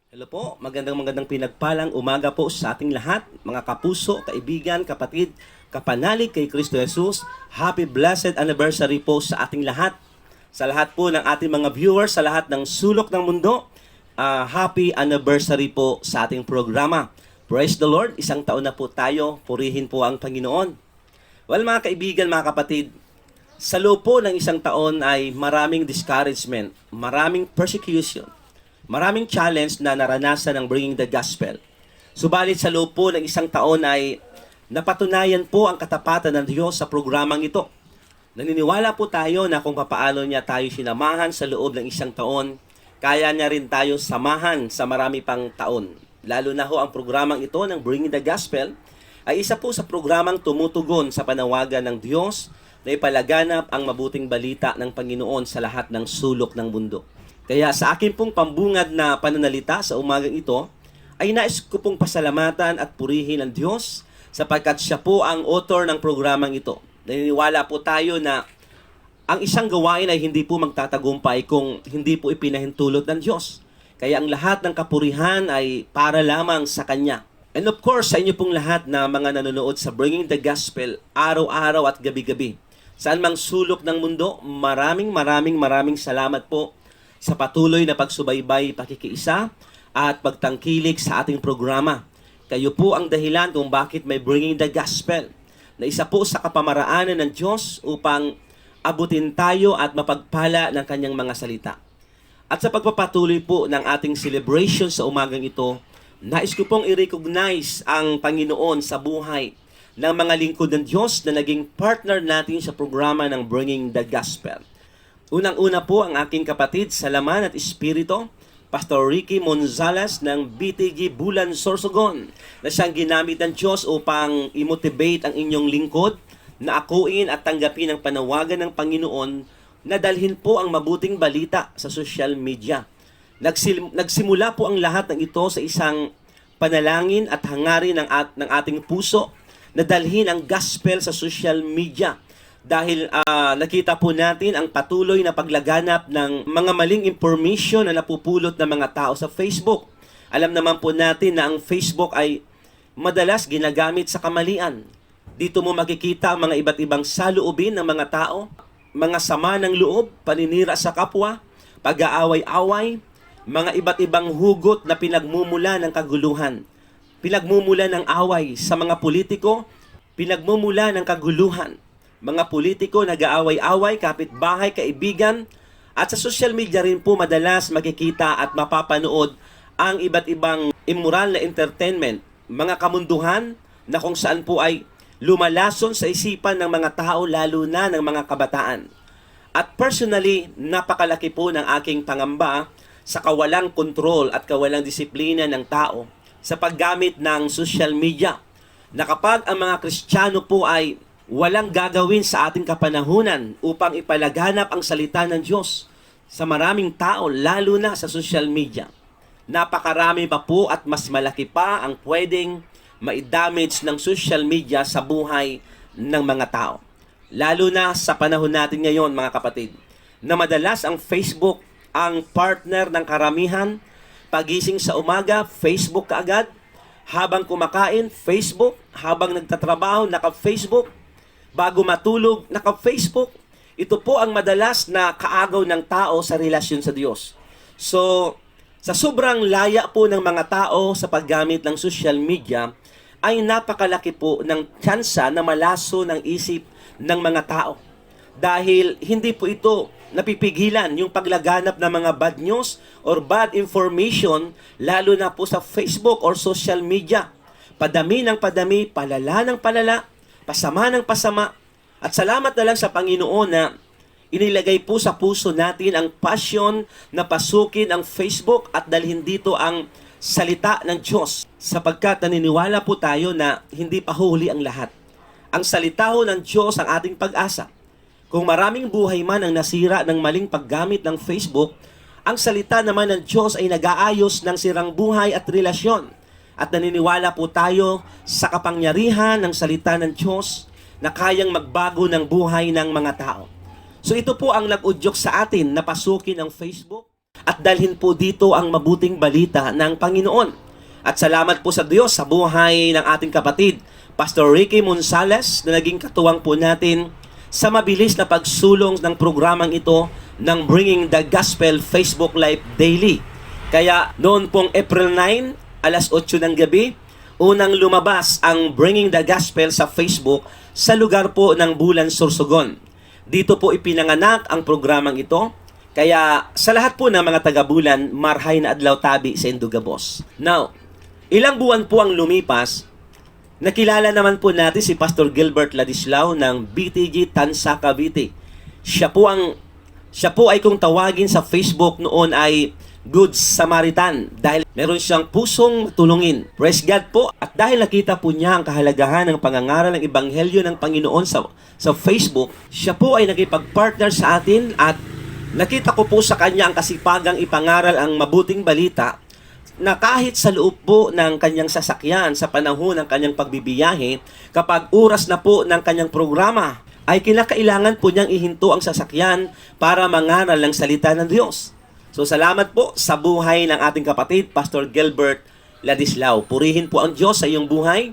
Hello po, magandang pinagpalang umaga po sa ating lahat, mga kapuso, kaibigan, kapatid, kapanalig kay Kristo Jesus. Happy blessed anniversary po sa ating lahat. Sa lahat po ng ating mga viewers, sa lahat ng sulok ng mundo, happy anniversary po sa ating programa. Praise the Lord, isang taon na po tayo, purihin po ang Panginoon. Well mga kaibigan, mga kapatid, sa loob po ng isang taon ay maraming discouragement, maraming persecution, maraming challenge na naranasan ng Bringing the Gospel. Subalit sa loob po ng isang taon ay napatunayan po ang katapatan ng Diyos sa programang ito. Naniniwala po tayo na kung papaano niya tayo sinamahan sa loob ng isang taon, kaya niya rin tayo samahan sa marami pang taon. Lalo na ho ang programang ito ng Bringing the Gospel ay isa po sa programang tumutugon sa panawagan ng Diyos na ipalaganap ang mabuting balita ng Panginoon sa lahat ng sulok ng mundo. Kaya sa akin pong pambungad na pananalita sa umagang ito, ay nais ko pong pasalamatan at purihin ang Diyos sapagkat siya po ang author ng programang ito. Naniniwala po tayo na ang isang gawain ay hindi po magtatagumpay kung hindi po ipinahintulot ng Diyos. Kaya ang lahat ng kapurihan ay para lamang sa Kanya. And of course, sa inyo pong lahat na mga nanonood sa Bringing the Gospel, araw-araw at gabi-gabi, saan mang sulok ng mundo, maraming salamat po sa patuloy na pagsubaybay, pakikiisa at pagtangkilik sa ating programa. Kayo po ang dahilan kung bakit may Bringing the Gospel na isa po sa kapamaraanan ng Diyos upang abutin tayo at mapagpala ng kanyang mga salita. At sa pagpapatuloy po ng ating celebration sa umagang ito, nais ko pong i-recognize ang Panginoon sa buhay ng mga lingkod ng Diyos na naging partner natin sa programa ng Bringing the Gospel. Unang-una po ang aking kapatid sa laman at espiritu, Pastor Ricky Monzales ng BTG Bulan Sorsogon, na siyang ginamit ng Diyos upang i-motivate ang inyong lingkod na akuin at tanggapin ang panawagan ng Panginoon na dalhin po ang mabuting balita sa social media. Nagsimula po ang lahat ng ito sa isang panalangin at hangarin ng ating puso na dalhin ang gospel sa social media. Dahil nakita po natin ang patuloy na paglaganap ng mga maling information na napupulot ng mga tao sa Facebook. Alam naman po natin na ang Facebook ay madalas ginagamit sa kamalian. Dito mo makikita ang mga iba't ibang saloobin ng mga tao, mga sama ng loob, paninira sa kapwa, pag-aaway-away, mga iba't ibang hugot na pinagmumula ng kaguluhan, pinagmumula ng away sa mga politiko, pinagmumula ng kaguluhan, mga politiko nag-aaway-away, kapitbahay, kaibigan, at sa social media rin po madalas makikita at mapapanood ang iba't ibang immoral na entertainment, mga kamunduhan na kung saan po ay lumalason sa isipan ng mga tao, lalo na ng mga kabataan. At personally, napakalaki po ng aking pangamba sa kawalang kontrol at kawalang disiplina ng tao sa paggamit ng social media, na kapag ang mga Kristiyano po ay walang gagawin sa ating kapanahunan upang ipalaganap ang salita ng Diyos sa maraming tao, lalo na sa social media, napakarami pa po at mas malaki pa ang pwedeng ma-damage ng social media sa buhay ng mga tao. Lalo na sa panahon natin ngayon, mga kapatid, na madalas ang Facebook ang partner ng karamihan. Pagising sa umaga, Facebook kaagad. Habang kumakain, Facebook. Habang nagtatrabaho, naka-Facebook. Bago matulog, naka-Facebook. Ito po ang madalas na kaagaw ng tao sa relasyon sa Diyos. So, sa sobrang laya po ng mga tao sa paggamit ng social media, ay napakalaki po ng tsansa na malaso ng isip ng mga tao. Dahil hindi po ito napipigilan yung paglaganap ng mga bad news or bad information, lalo na po sa Facebook or social media. Padami ng padami, palala ng palala, pasama ng pasama. At salamat na lang sa Panginoon na inilagay po sa puso natin ang passion na pasukin ang Facebook at dalhin dito ang salita ng Diyos, sapagkat naniniwala po tayo na hindi pa huli ang lahat. Ang salita ho ng Diyos ang ating pag-asa. Kung maraming buhay man ang nasira ng maling paggamit ng Facebook, ang salita naman ng Diyos ay nag-aayos ng sirang buhay at relasyon. At naniniwala po tayo sa kapangyarihan ng salita ng Diyos na kayang magbago ng buhay ng mga tao. So ito po ang nag-udyok sa atin na pasukin ang Facebook. at dalhin po dito ang mabuting balita ng Panginoon. At salamat po sa Diyos sa buhay ng ating kapatid, Pastor Ricky Monsales, na naging katuwang po natin sa mabilis na pagsulong ng programang ito ng Bringing the Gospel Facebook Live Daily. Kaya noon pong April 9, alas 8 ng gabi, unang lumabas ang Bringing the Gospel sa Facebook sa lugar po ng Bulan, Sorsogon. Dito po ipinanganak ang programang ito. Kaya sa lahat po ng mga taga-Bulan, marhay na adlaw tabi sa Indugabos. Now, ilang buwan po ang lumipas, nakilala naman po natin si Pastor Gilbert Ladislao ng BTG Tansa Cavite. Siya po ay kung tawagin sa Facebook noon ay Good Samaritan dahil meron siyang pusong tulungin. Praise God po. At dahil nakita po niya ang kahalagahan ng pangangaral ng Ebanghelyo ng Panginoon sa Facebook, siya po ay nakipag-partner sa atin at nakita ko po sa kanya ang kasipagang ipangaral ang mabuting balita na kahit sa loob po ng kanyang sasakyan sa panahon ng kanyang pagbibiyahe, kapag oras na po ng kanyang programa, ay kinakailangan po niyang ihinto ang sasakyan para mangaral ng salita ng Diyos. So salamat po sa buhay ng ating kapatid, Pastor Gilbert Ladislao. Purihin po ang Diyos sa iyong buhay.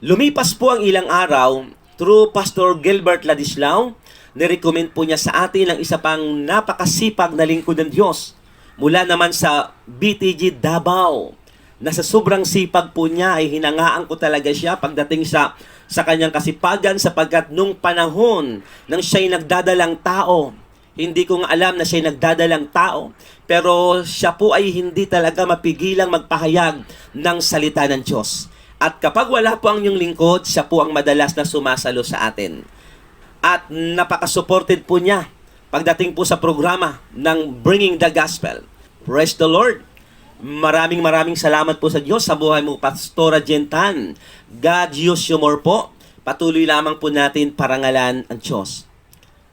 Lumipas po ang ilang araw, through Pastor Gilbert Ladislao, nirecommend po niya sa atin ang isa pang napakasipag na lingkod ng Diyos mula naman sa BTG Davao, na sa sobrang sipag po niya ay hinangaan ko talaga siya pagdating sa kanyang kasipagan, sapagkat nung panahon nang siya'y nagdadalang tao, hindi ko nga alam na siya'y nagdadalang tao, pero siya po ay hindi talaga mapigilang magpahayag ng salita ng Diyos. At kapag wala po ang inyong lingkod, siya po ang madalas na sumasalo sa atin. At napaka-supported po niya pagdating po sa programa ng Bringing the Gospel. Praise the Lord! Maraming salamat po sa Diyos sa buhay mo, Pastora Jentan. God use you more po. Patuloy lamang po natin parangalan ang Diyos.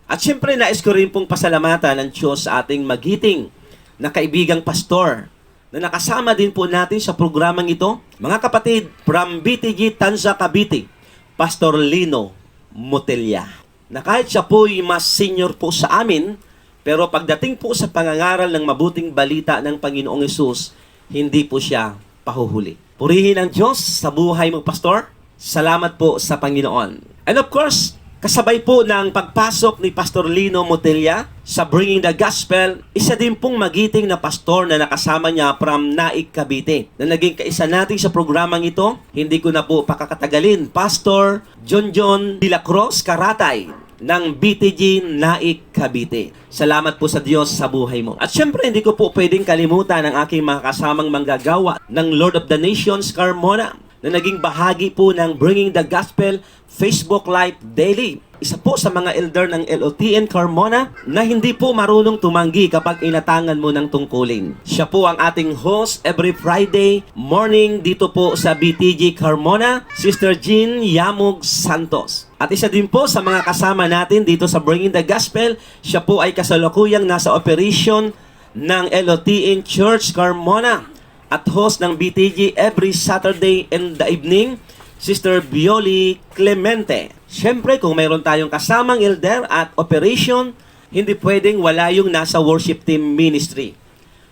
At syempre, nais ko rin pong pasalamatan ng Diyos sa ating magiting na kaibigang pastor na nakasama din po natin sa programang ito. Mga kapatid, from BTG Tansa Cavite, Pastor Lino Motelia, na kahit siya po'y mas senior po sa amin, pero pagdating po sa pangangaral ng mabuting balita ng Panginoong Hesus, hindi po siya pahuhuli. Purihin ang Diyos sa buhay mo, Pastor. Salamat po sa Panginoon. And of course, kasabay po ng pagpasok ni Pastor Lino Motelia sa Bringing the Gospel, isa din pong magiting na pastor na nakasama niya from Naik, Cavite, na naging kaisa natin sa programang ito. Hindi ko na po pakakatagalin. Pastor John de la Cruz Karatay ng BTG Naik, Cavite. Salamat po sa Diyos sa buhay mo. At syempre, hindi ko po pwedeng kalimutan ang aking mga kasamang manggagawa ng Lord of the Nations, Carmona, na naging bahagi po ng Bringing the Gospel Facebook Live Daily. Isa po sa mga elder ng LOTN Carmona na hindi po marunong tumanggi kapag inatangan mo ng tungkulin. Siya po ang ating host every Friday morning dito po sa BTG Carmona, Sister Jean Yamug Santos. At isa din po sa mga kasama natin dito sa Bringing the Gospel, siya po ay kasalukuyang nasa operation ng LOTN Church Carmona at host ng BTG every Saturday in the evening, Sister Bioli Clemente. Siyempre, kung mayroon tayong kasamang elder at operation, hindi pwedeng wala yung nasa worship team ministry.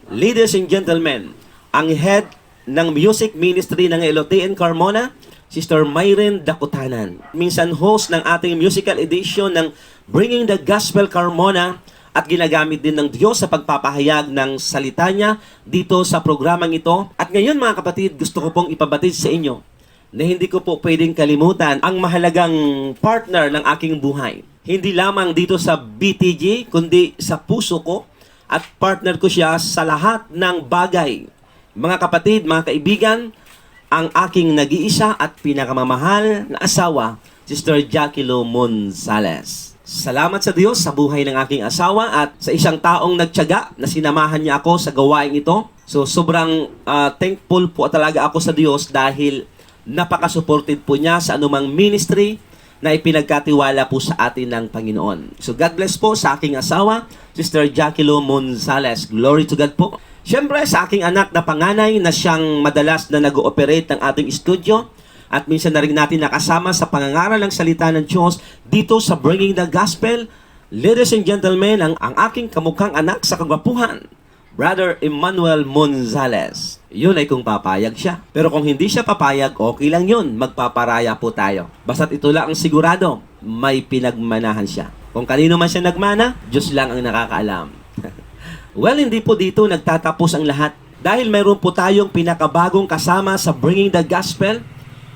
Ladies and gentlemen, ang head ng music ministry ng LOTN Carmona, Sister Myren Dakutanan. Minsan host ng ating musical edition ng Bringing the Gospel Carmona at ginagamit din ng Diyos sa pagpapahayag ng salita niya dito sa programang ito. At ngayon mga kapatid, gusto ko pong ipabatid sa inyo na hindi ko po pwedeng kalimutan ang mahalagang partner ng aking buhay. Hindi lamang dito sa BTG, kundi sa puso ko, at partner ko siya sa lahat ng bagay. Mga kapatid, mga kaibigan, ang aking nag-iisa at pinakamamahal na asawa, Sister Jackie Lo Monsales. Salamat sa Diyos sa buhay ng aking asawa at sa isang taong nagtiyaga na sinamahan niya ako sa gawain ito. So sobrang thankful po talaga ako sa Diyos dahil napaka-supported po niya sa anumang ministry na ipinagkatiwala po sa atin ng Panginoon. So God bless po sa aking asawa, Sister Jackie Lo Monsales. Glory to God po. Siyempre sa aking anak na panganay na siyang madalas na nag-ooperate ng ating studio at minsan na rin natin nakasama sa pangangaral ng salita ng Diyos dito sa Bringing the Gospel. Ladies and gentlemen, ang aking kamukhang anak sa kagwapuhan, Brother Emmanuel Monzales. Yun ay kung papayag siya. Pero kung hindi siya papayag, okay lang yun. Magpaparaya po tayo. Basta't ito lang ang sigurado, may pinagmanahan siya. Kung kanino man siya nagmana, Diyos lang ang nakakaalam. Well, hindi po dito nagtatapos ang lahat. Dahil mayroon po tayong pinakabagong kasama sa Bringing the Gospel.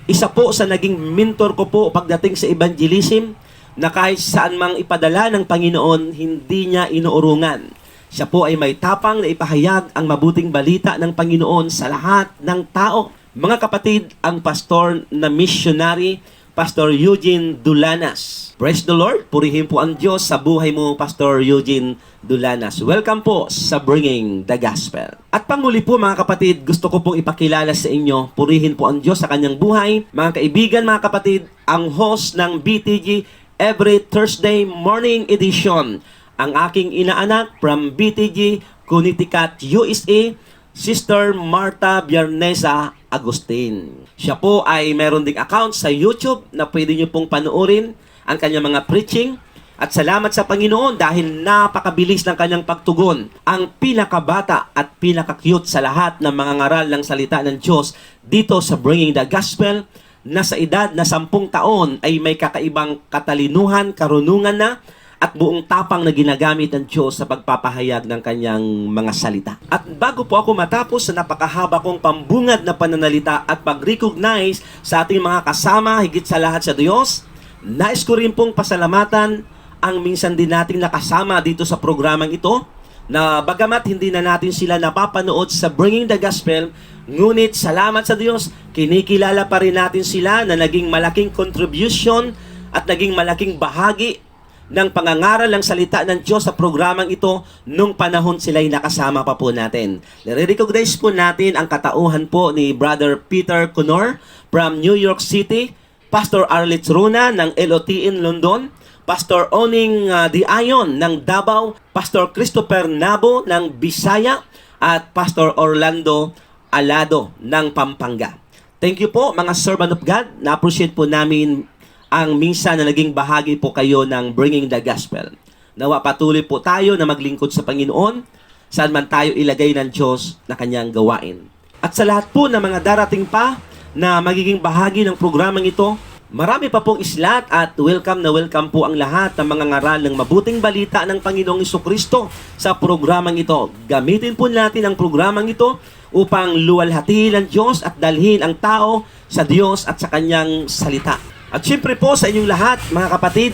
Isa po sa naging mentor ko po pagdating sa evangelism, na kahit saan mang ipadala ng Panginoon, hindi niya inuurungan. Siya po ay may tapang na ipahayag ang mabuting balita ng Panginoon sa lahat ng tao. Mga kapatid, ang pastor na missionary, Pastor Eugene Dulanas. Praise the Lord, purihin po ang Diyos sa buhay mo, Pastor Eugene Dulanas. Welcome po sa Bringing the Gospel. At panguli po mga kapatid, gusto ko pong ipakilala sa inyo, purihin po ang Diyos sa kanyang buhay. Mga kaibigan, mga kapatid, ang host ng BTG Every Thursday Morning Edition, ang aking inaanak from BTG, Connecticut, USA, Sister Marta Biarnesa Agustin. Siya po ay meron ding account sa YouTube na pwede nyo pong panoorin ang kanyang mga preaching. At salamat sa Panginoon dahil napakabilis ng kanyang pagtugon. Ang pinakabata at pinaka-cute sa lahat ng mga ngaral ng salita ng Diyos dito sa Bringing the Gospel, na sa edad na 10 taon ay may kakaibang katalinuhan, karunungan na, at buong tapang na ginagamit ng Diyos sa pagpapahayag ng kanyang mga salita. At bago po ako matapos sa napakahaba kong pambungad na pananalita at pag-recognize sa ating mga kasama, higit sa lahat sa Diyos, nais ko rin pong pasalamatan ang minsan din nating nakasama dito sa programang ito, na bagamat hindi na natin sila napapanood sa Bringing the Gospel, ngunit salamat sa Diyos, kinikilala pa rin natin sila na naging malaking contribution at naging malaking bahagi ng pangangaral ng salita ng Diyos sa programang ito nung panahon sila'y nakasama pa po natin. Nare-recognize po natin ang katauhan po ni Brother Peter Cunor from New York City, Pastor Arlitz Runa ng LOTN London, Pastor Oning Diayon ng Davao, Pastor Christopher Nabo ng Bisaya, at Pastor Orlando Alado ng Pampanga. Thank you po mga servant of God. Na-appreciate po namin ang minsan na naging bahagi po kayo ng Bringing the Gospel. Nawa patuloy po tayo na maglingkod sa Panginoon saan man tayo ilagay ng Diyos na kanyang gawain. At sa lahat po ng mga darating pa na magiging bahagi ng programang ito, marami pa pong islat at welcome na welcome po ang lahat ng mga ngaral ng mabuting balita ng Panginoong Jesucristo sa programang ito. Gamitin po natin ang programang ito upang luwalhatiin ang Diyos at dalhin ang tao sa Diyos at sa kanyang salita. At syempre po sa inyong lahat, mga kapatid,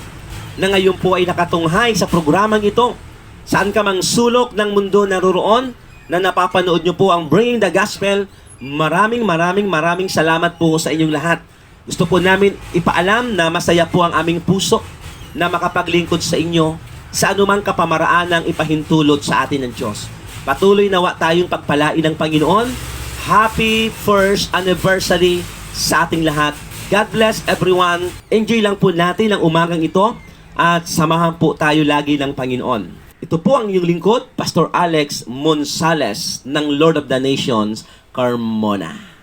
na ngayon po ay nakatunghay sa programang ito, saan ka mang sulok ng mundo naroroon na napapanood nyo po ang Bringing the Gospel, maraming salamat po sa inyong lahat. Gusto po namin ipaalam na masaya po ang aming puso na makapaglingkod sa inyo sa anumang kapamaraan ng ipahintulot sa atin ng Diyos. Patuloy nawa tayong pagpalain ng Panginoon. Happy first anniversary sa ating lahat. God bless everyone. Enjoy lang po natin ang umagang ito at samahan po tayo lagi ng Panginoon. Ito po ang inyong lingkod, Pastor Alex Monsales ng Lord of the Nations, Carmona.